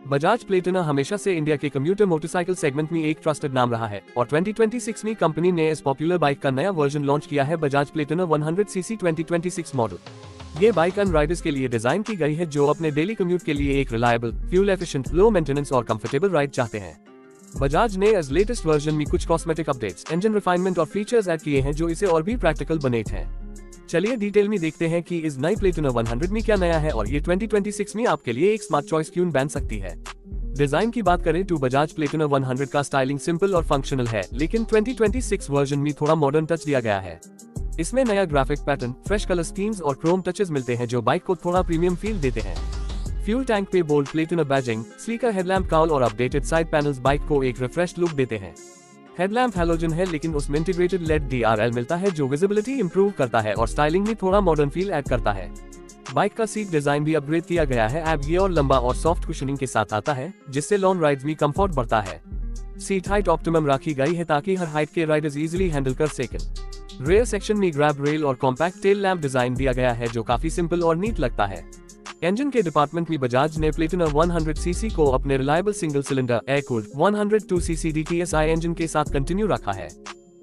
Bajaj Platina हमेशा से India के कम्यूटर मोटरसाइकिल सेगमेंट में एक ट्रस्टेड नाम रहा है और 2026 में कंपनी ने इस पॉपुलर बाइक का नया वर्जन लॉन्च किया है, बजाज प्लेटिना 100cc 2026 मॉडल। ये बाइक अन राइडर्स के लिए डिजाइन की गई है जो अपने डेली कम्यूट के लिए एक reliable, fuel efficient, low maintenance और कंफर्टेबल राइड चाहते हैं। बजाज ने इस लेटेस्ट वर्जन में कुछ कॉस्मेटिक अपडेट्स, इंजन रिफाइनमेंट और फीचर्स ऐड किए हैं जो इसे और भी प्रैक्टिकल बनाते हैं। चलिए डिटेल में देखते हैं कि इस नई प्लेटिना 100 में क्या नया है और ये 2026 में आपके लिए एक स्मार्ट चॉइस क्यों बन सकती है। डिजाइन की बात करें तो बजाज प्लेटिना 100 का स्टाइलिंग सिंपल और फंक्शनल है, लेकिन 2026 वर्जन में थोड़ा मॉडर्न टच दिया गया है। इसमें नया graphic pattern, fresh colour schemes और क्रोम टचेस मिलते हैं जो बाइक को थोड़ा प्रीमियम फील देते हैं। फ्यूल टैंक पे bold Platina badging, sleeker headlamp cowl और अपडेटेड साइड पैनल्स बाइक को एक रिफ्रेश्ड लुक देते हैं। हेडलैम्प हैलोजन है, लेकिन उसमें इंटीग्रेटेड लेड DRL मिलता है जो विजिबिलिटी इंप्रूव करता है और स्टाइलिंग में थोड़ा मॉडर्न फील ऐड करता है। बाइक का सीट डिजाइन भी अपग्रेड किया गया है, अब ये और लंबा और सॉफ्ट कुशनिंग के साथ आता है जिससे लॉन्ग राइड्स में कंफर्ट बढ़ता है। सीट हाइट ऑप्टिमम रखी गई है ताकि हर हाइट के राइडर्स इजीली हैंडल कर सकें। रेयर सेक्शन में ग्रैब रेल और कॉम्पैक्ट टेल लैम्प डिजाइन दिया गया है जो काफी सिंपल और नीट लगता है। इंजन के डिपार्टमेंट में बजाज ने प्लेटिना 100cc को अपने reliable single cylinder air cooled 102cc DTSI engine के साथ कंटिन्यू रखा है।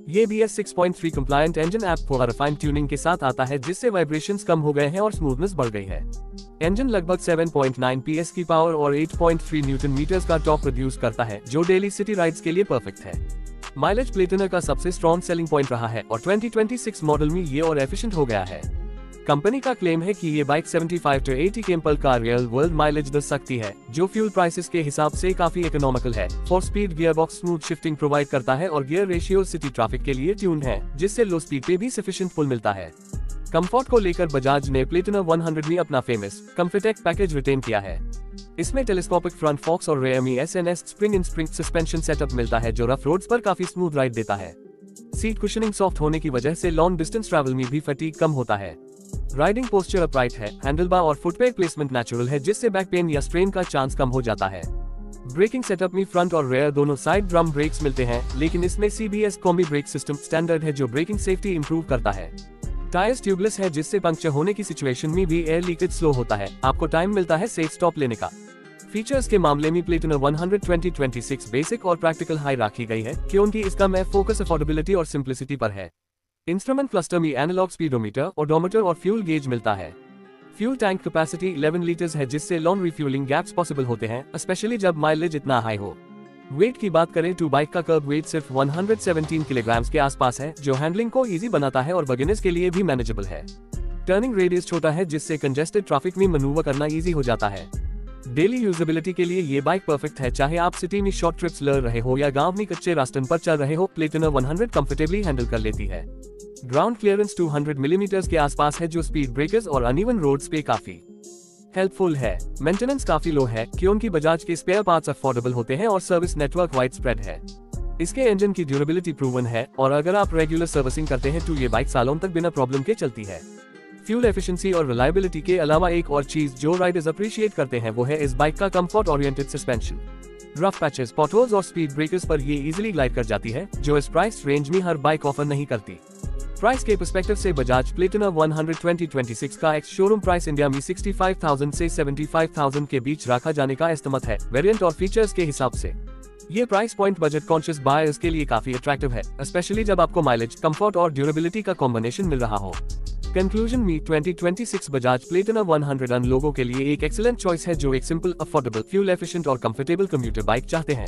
ये BS 6.3 कंप्लायंट इंजन ऐप थोड़ा रिफाइन ट्यूनिंग के साथ आता है जिससे वाइब्रेशंस कम हो गए हैं और स्मूथनेस बढ़ गई है। इंजन लगभग 7.9 PS की पावर और 8.3 न्यूटन मीटर्स का टॉर्क प्रोड्यूस करता है जो डेली सिटी राइड्स के लिए परफेक्ट है। माइलेज प्लेटिना का सबसे स्ट्रॉन्ग सेलिंग पॉइंट रहा है और 2026 मॉडल में ये और एफिशिएंट हो गया है। कंपनी का क्लेम है कि ये बाइक 75 to 80 km का रियल वर्ल्ड माइलेज दे सकती है जो फ्यूल प्राइसेस के हिसाब से काफी इकोनॉमिकल है। 4-स्पीड गियरबॉक्स स्मूथ शिफ्टिंग प्रोवाइड करता है और गियर रेशियो सिटी ट्रैफिक के लिए ट्यून्ड है जिससे लो स्पीड पे भी सफिशिएंट पुल मिलता है। कंफर्ट को लेकर बजाज ने प्लेटिना 100 में अपना फेमस कम्फर्टेक पैकेज रिटेन किया है। इसमें टेलीस्कोपिक फ्रंट फॉक्स और रेयर में SNS spring in spring suspension setup मिलता है जो रफ रोड्स पर काफी स्मूथ राइड देता है। सीट कुशनिंग सॉफ्ट होने की वजह से लॉन्ग डिस्टेंस ट्रैवल में भी फटीग कम होता है। राइडिंग पोस्चर अपराइट है, हैंडलबार और फुटपेग प्लेसमेंट नेचुरल है जिससे बैक पेन या स्ट्रेन का चांस कम हो जाता है। ब्रेकिंग सेटअप में फ्रंट और रेयर दोनों साइड ड्रम ब्रेक्स मिलते हैं, लेकिन इसमें CBS combi brake system standard है जो ब्रेकिंग सेफ्टी इंप्रूव करता है। टायर्स ट्यूबलेस है जिससे पंक्चर होने की सिचुएशन में भी एयर लीकेज स्लो होता है, आपको टाइम मिलता है सेफ स्टॉप लेने का। फीचर्स के मामले में प्लेटिना 100 2026 बेसिक और प्रैक्टिकल हाई रखी गई है क्योंकि इसका मैं फोकस अफोर्डेबिलिटी और सिंप्लिसिटी पर है। इंस्ट्रूमेंट क्लस्टर में एनालॉग स्पीडोमीटर, ओडोमीटर और फ्यूल गेज मिलता है। फ्यूल टैंक कैपेसिटी 11 लीटर्स है जिससे लॉन्ग रिफ्यूलिंग गैप्स पॉसिबल होते हैं, स्पेशली जब माइलेज इतना हाई हो। वेट की बात करें तो बाइक का कर्ब वेट सिर्फ 117 किलोग्राम्स के आसपास है जो हैंडलिंग को इजी बनाता है और बिगिनर्स के लिए भी मैनेजेबल है। टर्निंग रेडियस छोटा है जिससे कंजेस्टेड ट्रैफिक में मैनूवर करना इजी हो जाता है। डेली यूजेबिलिटी के लिए ये बाइक परफेक्ट है, चाहे आप सिटी में शॉर्ट ट्रिप्स ले रहे हो या गांव में कच्चे रास्तों पर चल रहे हो, प्लेटिना 100 कंफर्टेबली हैंडल कर लेती है। ग्राउंड क्लियरेंस 200 मिलीमीटर के आसपास है जो स्पीड ब्रेकर्स और अनइवन रोड्स पे काफी हेल्पफुल है। मेंटेनेंस काफी लो है क्योंकि बजाज के स्पेयर पार्ट्स अफोर्डेबल होते हैं और सर्विस नेटवर्क वाइड स्प्रेड है। इसके इंजन की ड्यूरेबिलिटी प्रूवन है और अगर आप रेगुलर सर्विसिंग करते हैं तो ये बाइक सालों तक बिना प्रॉब्लम के चलती है। फ्यूल एफिशिएंसी और रिलायबिलिटी के अलावा एक और चीज जो राइडर्स अप्रिशिएट करते हैं वो है इस बाइक का comfort oriented suspension. Rough patches, potholes और स्पीड ब्रेकर्स पर ये इजीली ग्लाइड कर जाती है जो इस प्राइस रेंज में हर बाइक ऑफर नहीं करती। प्राइस के पर्सपेक्टिव से बजाज प्लेटिना 100 2026 का एक्स शोरूम प्राइस इंडिया में 65,000 से 75,000 के बीच रखा जाने का एस्टिमेट है। वेरिएंट और फीचर्स के हिसाब से ये price point budget conscious buyers के लिए काफी अट्रैक्टिव है, स्पेशली जब आपको माइलेज, कंफर्ट और ड्यूरेबिलिटी का कॉम्बिनेशन मिल रहा हो। कंक्लूजन में 2026 बजाज प्लेटिना 100 अन लोगों के लिए एक एक्सीलेंट चॉइस है जो एक सिंपल, अफोर्डेबल, फ्यूल एफिशिएंट और कंफर्टेबल कम्यूटर बाइक चाहते हैं।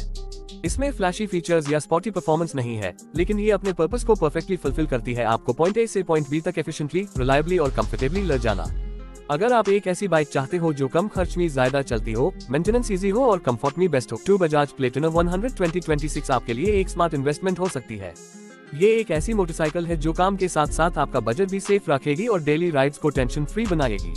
इसमें फ्लैशी फीचर्स या स्पॉटी परफॉर्मेंस नहीं है, लेकिन ये अपने पर्पस को परफेक्टली फुलफिल करती है, आपको पॉइंट A से पॉइंट B तक एफिशिएंटली, रिलायबली और कंफर्टेबली ले जाना। अगर आप एक ऐसी बाइक चाहते हो जो कम खर्च में ज्यादा चलती हो, मेंटेनेंस इजी हो और कंफर्ट में बेस्ट हो, तो बजाज प्लेटिना 100 2026 आपके लिए एक स्मार्ट इन्वेस्टमेंट हो सकती है। ये एक ऐसी मोटरसाइकिल है जो काम के साथ साथ आपका बजट भी सेफ रखेगी और डेली राइड्स को टेंशन फ्री बनाएगी।